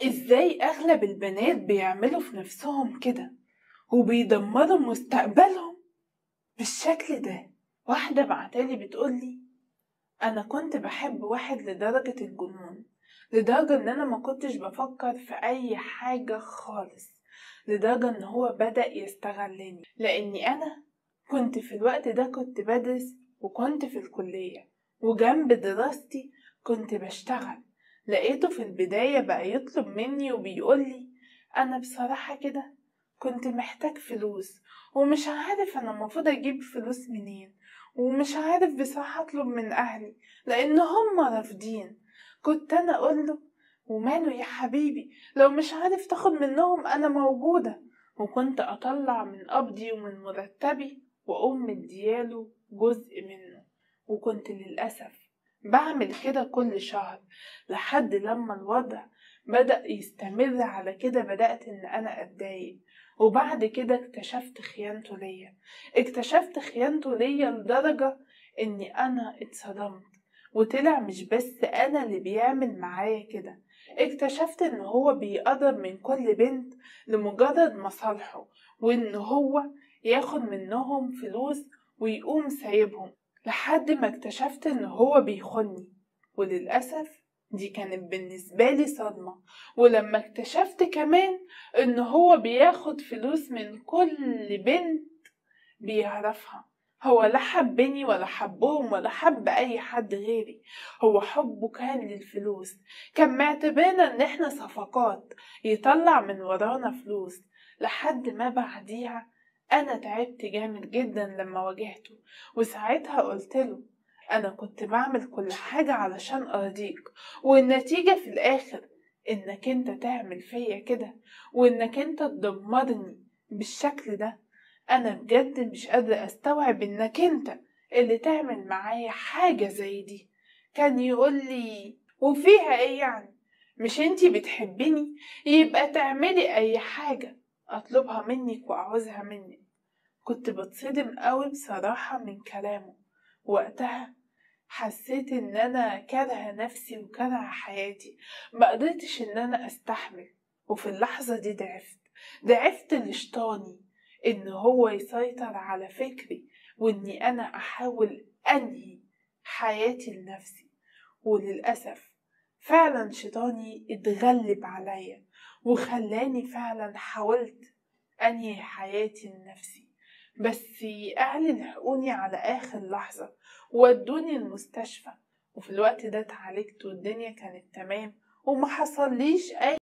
ازاي اغلب البنات بيعملوا في نفسهم كده وبيدمروا مستقبلهم بالشكل ده؟ واحدة بعتالي بتقولي انا كنت بحب واحد لدرجة الجنون، لدرجة ان انا ما كنتش بفكر في اي حاجة خالص، لدرجة ان هو بدأ يستغلني لاني انا كنت في الوقت ده كنت بدرس وكنت في الكلية، وجنب دراستي كنت بشتغل. لقيته في البداية بقى يطلب مني وبيقولي انا بصراحة كده كنت محتاج فلوس ومش عارف انا المفروض اجيب فلوس منين، ومش عارف بصراحة اطلب من اهلي لان هم رافضين. كنت انا اقوله وماله يا حبيبي، لو مش عارف تاخد منهم انا موجودة، وكنت اطلع من قبضي ومن مرتبي واقوم مدياله جزء منه. وكنت للأسف بعمل كده كل شهر لحد لما الوضع بدأ يستمر على كده، بدأت ان انا اتضايق. وبعد كده اكتشفت خيانته ليا لدرجة اني انا اتصدمت، وطلع مش بس انا اللي بيعمل معايا كده، اكتشفت ان هو بيقرب من كل بنت لمجرد مصالحه، وان هو ياخد منهم فلوس ويقوم سايبهم، لحد ما اكتشفت ان هو بيخوني. وللأسف دي كانت بالنسبة لي صدمة. ولما اكتشفت كمان ان هو بياخد فلوس من كل بنت بيعرفها، هو لا حبني ولا حبهم ولا حب اي حد غيري، هو حبه كان للفلوس، كان معتبرنا ان احنا صفقات يطلع من ورانا فلوس. لحد ما بعديها انا تعبت جامد جدا لما واجهته، وساعتها قلتله انا كنت بعمل كل حاجة علشان ارضيك، والنتيجة في الاخر انك انت تعمل فيا كده، وانك انت تدمرني بالشكل ده. انا بجد مش قادرة استوعب انك انت اللي تعمل معايا حاجة زي دي. كان يقولي وفيها ايه يعني، مش انتي بتحبيني يبقى تعملي اي حاجة اطلبها منك واعوزها منك. كنت بتصدم قوي بصراحة من كلامه. وقتها حسيت ان انا كارهة نفسي وكارهة حياتي، مقدرتش ان انا استحمل. وفي اللحظة دي ضعفت لشطاني ان هو يسيطر على فكري، واني انا احاول انهي حياتي لنفسي. وللأسف فعلا شيطاني اتغلب عليا وخلاني فعلا حاولت انهي حياتي لنفسي. بس اهلي لحقوني على اخر لحظة وودوني المستشفى، وفي الوقت ده اتعالجت والدنيا كانت تمام وما حصليش اي